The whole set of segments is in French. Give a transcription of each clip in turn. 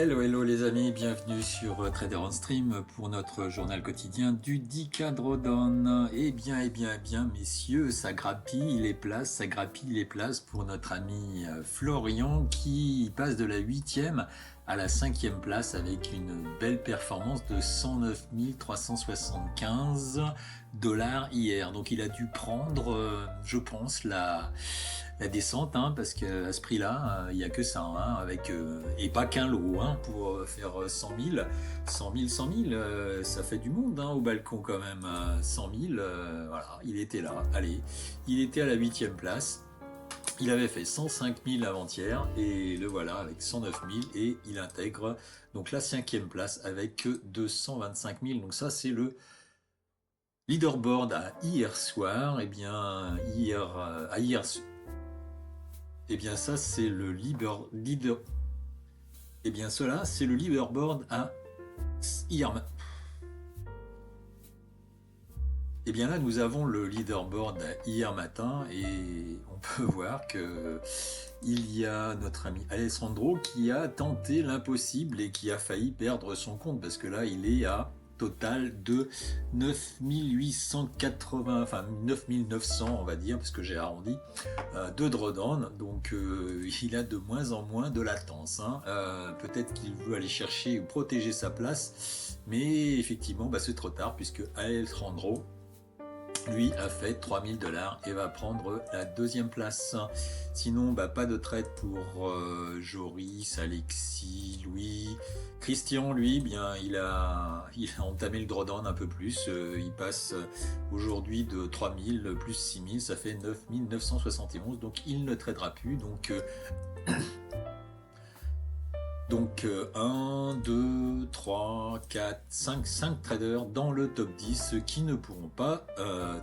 Hello, hello les amis, bienvenue sur Trader on Stream pour notre journal quotidien du 10K Drawdown. Eh bien, messieurs, ça grappille les places, pour notre ami Florian qui passe de la 8e à la 5e place avec une belle performance de 109 375 dollars hier. Donc il a dû prendre, je pense, la descente, hein, parce qu'à ce prix-là, il n'y a que ça, hein, et pas qu'un lot, hein, pour faire 100 000, 100 000, 100 000, ça fait du monde, hein, au balcon quand même, 100 000, voilà, il était là, allez, il était à la 8e place. Il avait fait 105 000 avant-hier et le voilà avec 109 000 et il intègre donc la 5e place avec 225 000. Donc ça c'est le leaderboard à hier soir. Eh bien ça c'est le Eh bien cela c'est le leaderboard à hier. Eh bien là, nous avons le leaderboard hier matin et on peut voir que il y a notre ami Alessandro qui a tenté l'impossible et qui a failli perdre son compte parce que là, il est à total de 9880, enfin 9900 on va dire, parce que j'ai arrondi, de drawdown, donc il a de moins en moins de latence, hein. Peut-être qu'il veut aller chercher ou protéger sa place, mais effectivement c'est trop tard puisque Alessandro lui a fait 3000 dollars et va prendre la 2e place. Sinon, pas de trade pour Joris, Alexis, Louis. Christian, lui, bien, il a entamé le drawdown un peu plus. Il passe aujourd'hui de 3000 plus 6000, ça fait 9971. Donc, il ne tradera plus. Donc 1, 2, 3, 4, 5 traders dans le top 10 qui ne pourront pas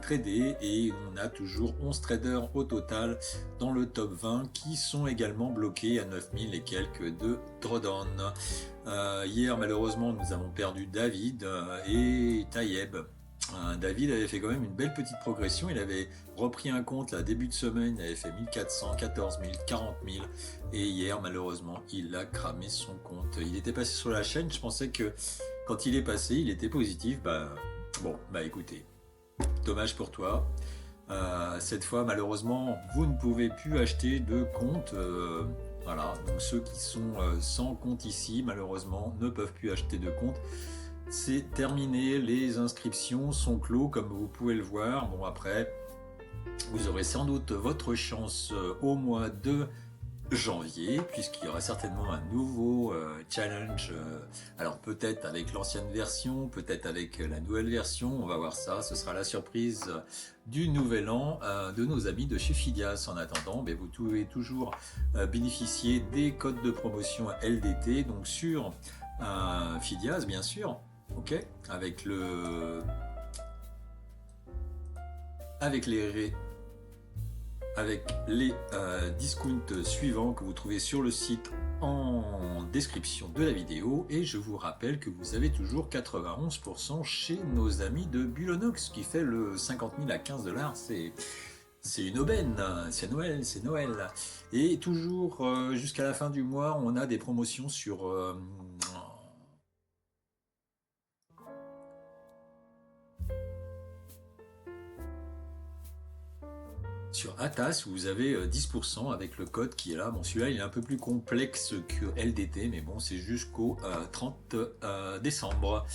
trader et on a toujours 11 traders au total dans le top 20 qui sont également bloqués à 9000 et quelques de drawdown. Hier malheureusement nous avons perdu David et Tayeb. David avait fait quand même une belle petite progression, il avait repris un compte là début de semaine, il avait fait 1400, 14 000, 40 000 et hier malheureusement il a cramé son compte. Il était passé sur la chaîne, je pensais que quand il est passé il était positif, écoutez, dommage pour toi. Cette fois malheureusement vous ne pouvez plus acheter de compte, voilà, donc ceux qui sont sans compte ici malheureusement ne peuvent plus acheter de compte. C'est terminé, les inscriptions sont clos comme vous pouvez le voir. Bon après, vous aurez sans doute votre chance au mois de janvier puisqu'il y aura certainement un nouveau challenge. Alors peut-être avec l'ancienne version, peut-être avec la nouvelle version, on va voir ça. Ce sera la surprise du nouvel an de nos amis de chez Fidias. En attendant, vous pouvez toujours bénéficier des codes de promotion LDT, donc sur Fidias bien sûr. Ok, avec les discounts suivants que vous trouvez sur le site en description de la vidéo. Et je vous rappelle que vous avez toujours 91% chez nos amis de Bulonox qui fait le 50 000 à 15 dollars. C'est une aubaine, c'est Noël. Et toujours jusqu'à la fin du mois, on a des promotions sur Atas, où vous avez 10% avec le code qui est là. Bon, celui-là, il est un peu plus complexe que LDT, mais bon, c'est jusqu'au 30 décembre.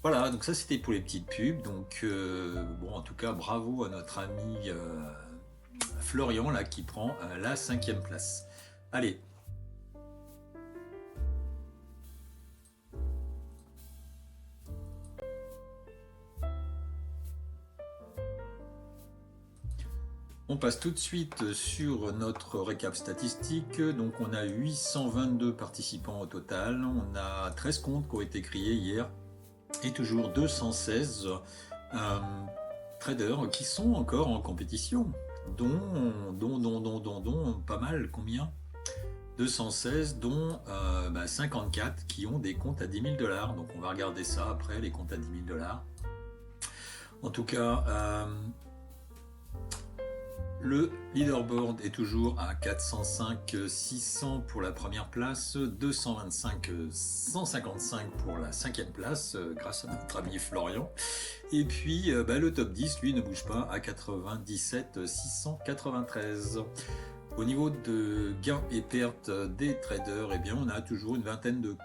Voilà, donc ça, c'était pour les petites pubs. Donc, en tout cas, bravo à notre ami Florian, là, qui prend la 5e place. Allez. On passe tout de suite sur notre récap statistique. Donc on a 822 participants au total, on a 13 comptes qui ont été créés hier et toujours 216 traders qui sont encore en compétition, dont pas mal, combien 216, dont 54 qui ont des comptes à 10 000 dollars. Donc on va regarder ça après, les comptes à 10 000 dollars. En tout cas, Le leaderboard est toujours à 405 600 pour la première place, 225 155 pour la cinquième place, grâce à notre ami Florian. Et puis le top 10, lui, ne bouge pas à 97 693. Au niveau de gains et pertes des traders, eh bien, on a toujours une vingtaine de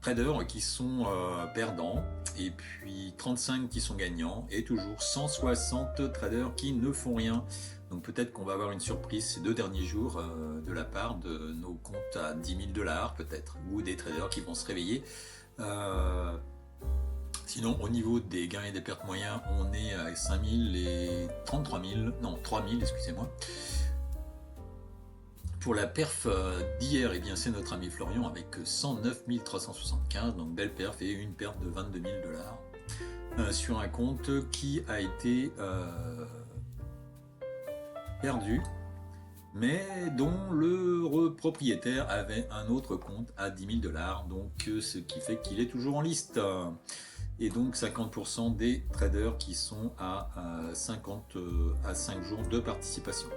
traders qui sont perdants, et puis 35 qui sont gagnants, et toujours 160 traders qui ne font rien. Donc peut-être qu'on va avoir une surprise ces 2 derniers jours de la part de nos comptes à 10 000 $ peut-être, ou des traders qui vont se réveiller. Sinon, au niveau des gains et des pertes moyens, on est à 5 000 et 33 000, non 3 000, excusez-moi. Pour la perf d'hier, eh bien c'est notre ami Florian avec 109 375, donc belle perf et une perte de 22 000 $ sur un compte qui a été perdu, mais dont le propriétaire avait un autre compte à 10 000 $, donc ce qui fait qu'il est toujours en liste. Et donc 50% des traders qui sont à 5 jours de participation.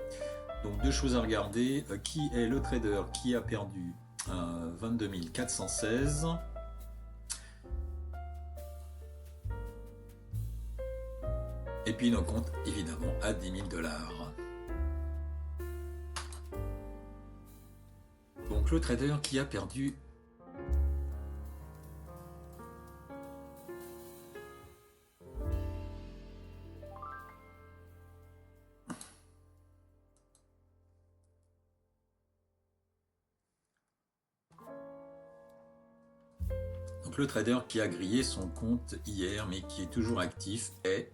Donc 2 choses à regarder, qui est le trader qui a perdu 22 416 et puis nos comptes évidemment à 10 000 $. Donc le trader qui a perdu le trader qui a grillé son compte hier mais qui est toujours actif est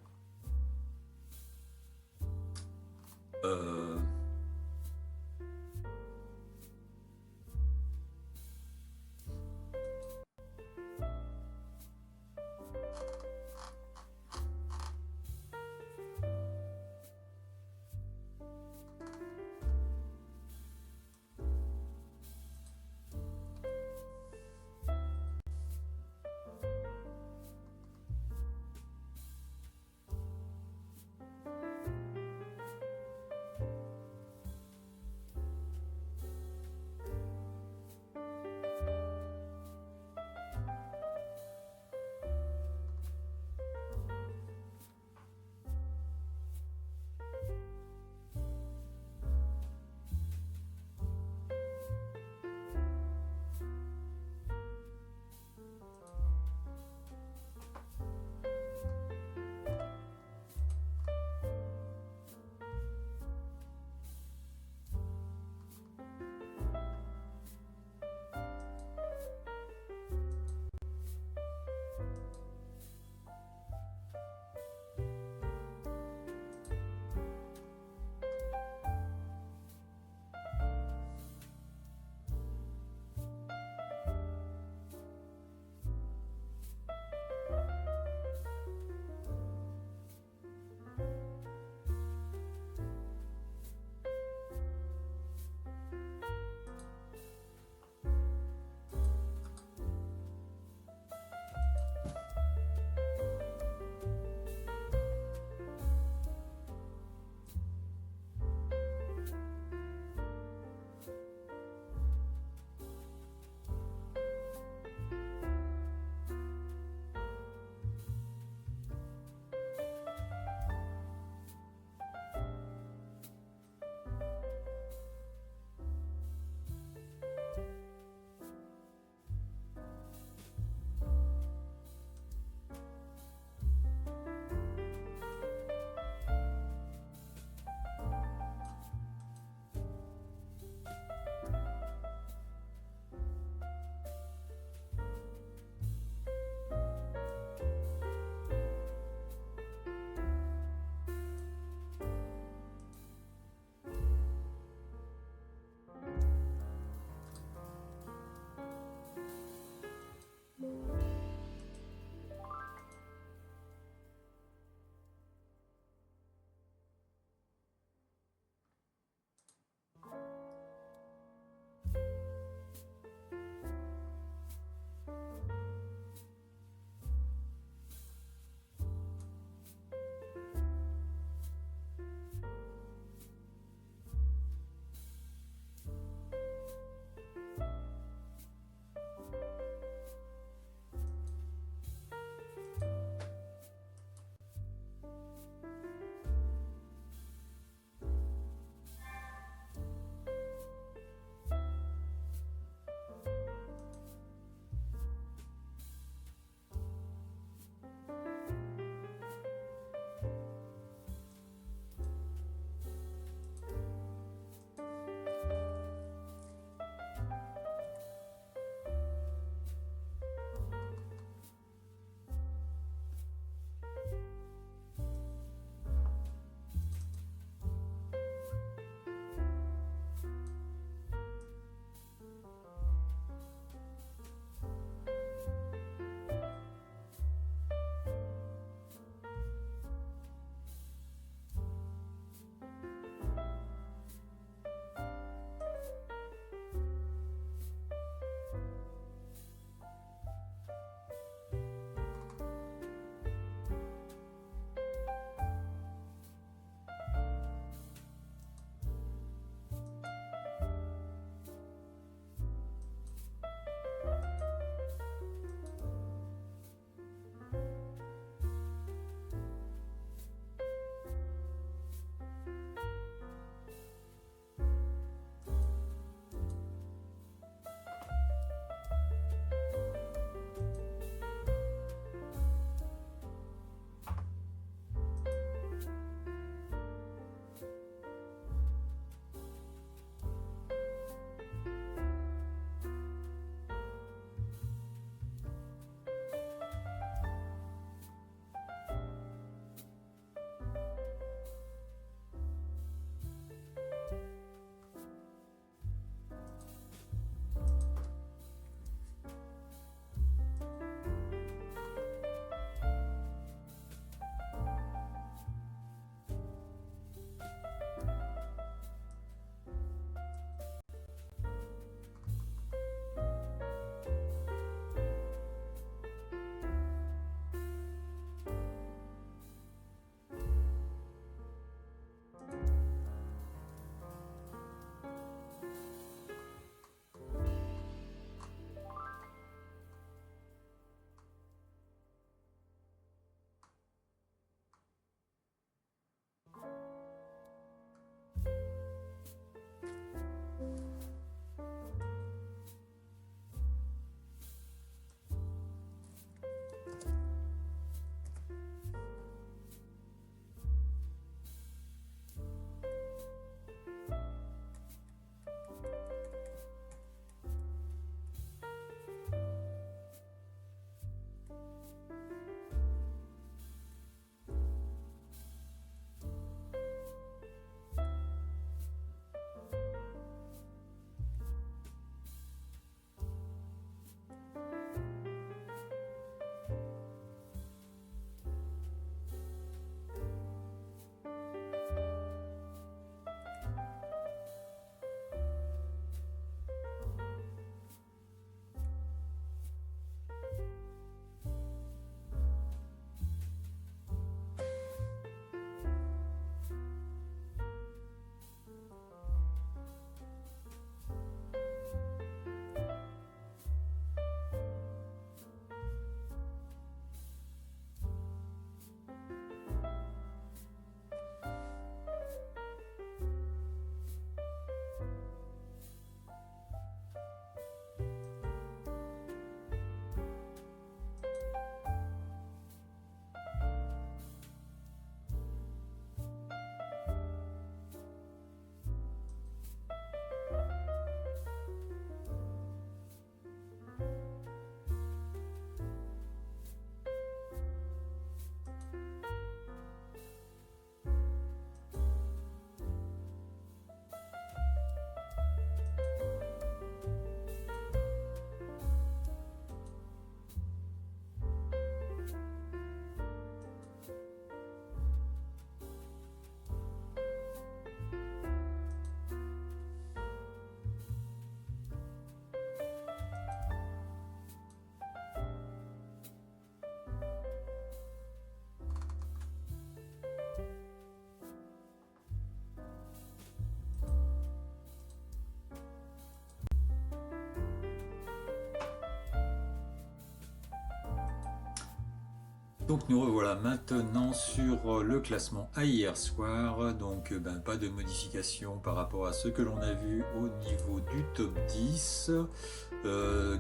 Donc nous revoilà maintenant sur le classement à hier soir, donc pas de modification par rapport à ce que l'on a vu au niveau du top 10.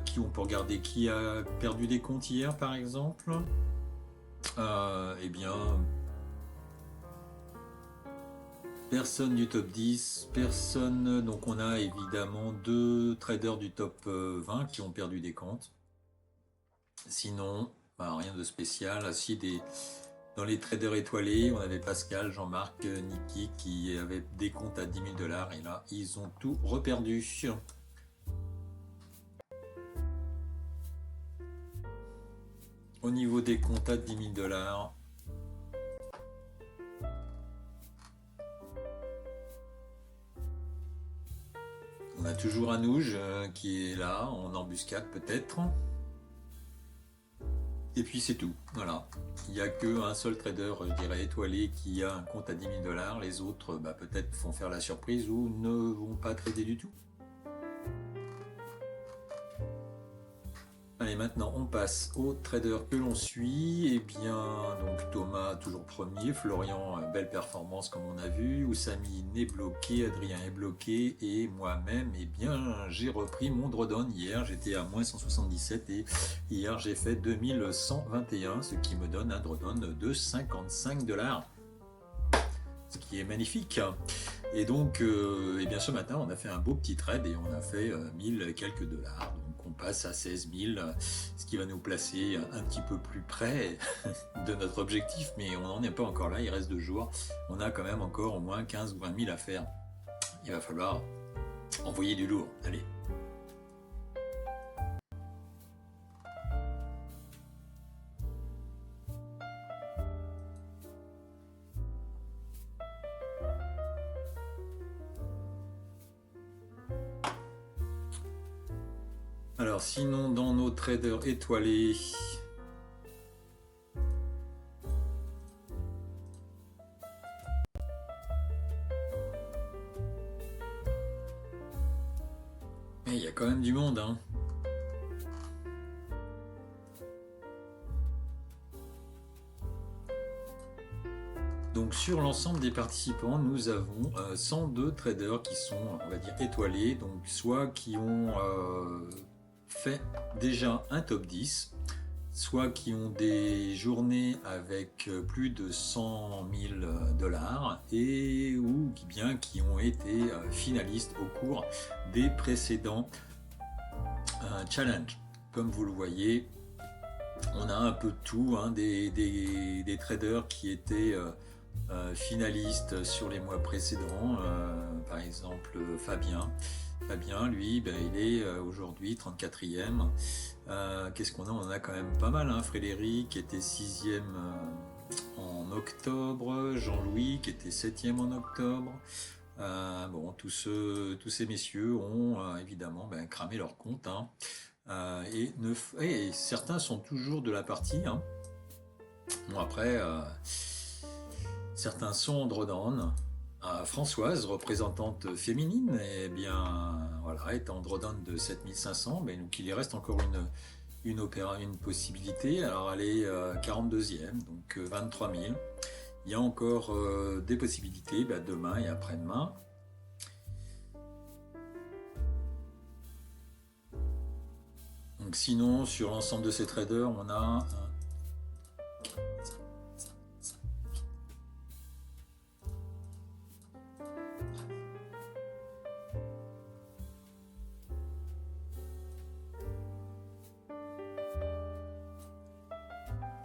Qui on peut regarder qui a perdu des comptes hier par exemple. Eh bien, personne du top 10, personne, donc on a évidemment 2 traders du top 20 qui ont perdu des comptes. Sinon, rien de spécial. Dans les traders étoilés, on avait Pascal, Jean-Marc, Niki qui avaient des comptes à 10 000 $ et là, ils ont tout reperdu. Au niveau des comptes à 10 000 $, on a toujours Anouj qui est là, en embuscade peut-être. Et puis c'est tout, voilà. Il n'y a qu'un seul trader, je dirais, étoilé qui a un compte à 10 000 $. Les autres, peut-être font faire la surprise ou ne vont pas trader du tout. Allez, maintenant on passe aux traders que l'on suit. Eh bien, donc Thomas toujours premier, Florian, belle performance comme on a vu, Oussami est bloqué, Adrien est bloqué et moi-même, eh bien, j'ai repris mon drawdown hier. J'étais à moins 177 et hier j'ai fait 2121, ce qui me donne un drawdown de 55 $, ce qui est magnifique. Et donc, eh bien, ce matin, on a fait un beau petit trade et on a fait 1000 quelques dollars. Donc, on passe à 16 000, ce qui va nous placer un petit peu plus près de notre objectif, mais on n'en est pas encore là. Il reste 2 jours. On a quand même encore au moins 15 ou 20 000 à faire. Il va falloir envoyer du lourd. Allez. Alors sinon dans nos traders étoilés, il y a quand même du monde, hein. Donc sur l'ensemble des participants, nous avons 102 traders qui sont, on va dire, étoilés, donc soit qui ont fait déjà un top 10, soit qui ont des journées avec plus de 100 000 $, et ou bien qui ont été finalistes au cours des précédents challenges. Comme vous le voyez, on a un peu de tout, hein, des traders qui étaient finalistes sur les mois précédents, par exemple Fabien. Fabien, lui, il est aujourd'hui 34e. Qu'est-ce qu'on a? On en a quand même pas mal, hein. Frédéric qui était 6e en octobre, Jean-Louis qui était 7e en octobre. Bon, tous ces messieurs ont évidemment cramé leur compte, hein. Et certains sont toujours de la partie, hein. Bon, après, certains sont en drawdown. Françoise, représentante féminine, eh bien, voilà, est en drawdown de 7500, mais donc il y reste encore une possibilité. Alors elle est 42e, donc 23 000. Il y a encore des possibilités demain et après-demain. Donc sinon, sur l'ensemble de ces traders, on a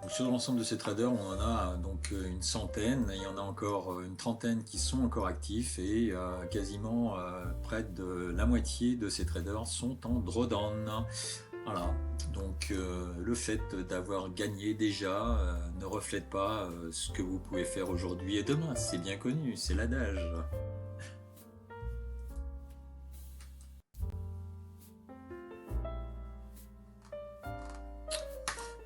sur l'ensemble de ces traders, on en a donc une centaine. Il y en a encore une trentaine qui sont encore actifs et quasiment près de la moitié de ces traders sont en drawdown. Voilà, donc le fait d'avoir gagné déjà ne reflète pas ce que vous pouvez faire aujourd'hui et demain. C'est bien connu, c'est l'adage.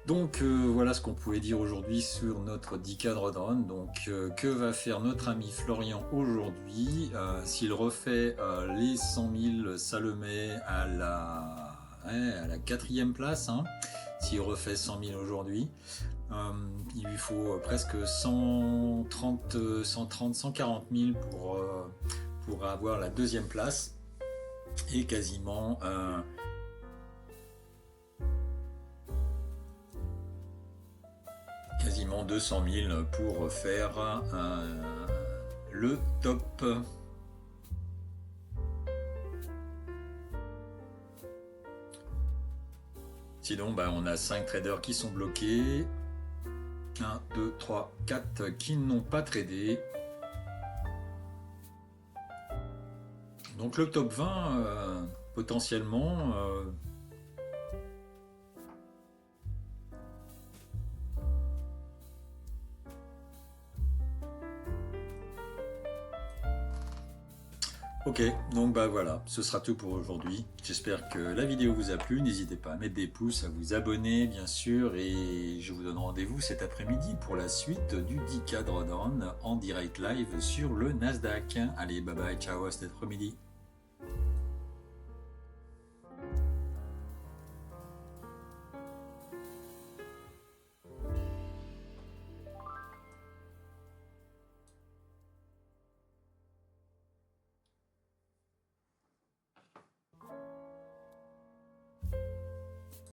Donc voilà ce qu'on pouvait dire aujourd'hui sur notre 10K drawdown. Donc que va faire notre ami Florian aujourd'hui? S'il refait les 100 000, ça le met à la 4e place, hein, s'il refait 100 000 aujourd'hui. Il lui faut presque 130, 140 000 pour avoir la deuxième place et quasiment 200 000 pour faire le top. Sinon, on a 5 traders qui sont bloqués. 1, 2, 3, 4 qui n'ont pas tradé. Donc le top 20, potentiellement... Ok, donc voilà, ce sera tout pour aujourd'hui. J'espère que la vidéo vous a plu. N'hésitez pas à mettre des pouces, à vous abonner bien sûr. Et je vous donne rendez-vous cet après-midi pour la suite du 10K Drawdown en direct live sur le Nasdaq. Allez, bye bye, ciao, à cet après-midi.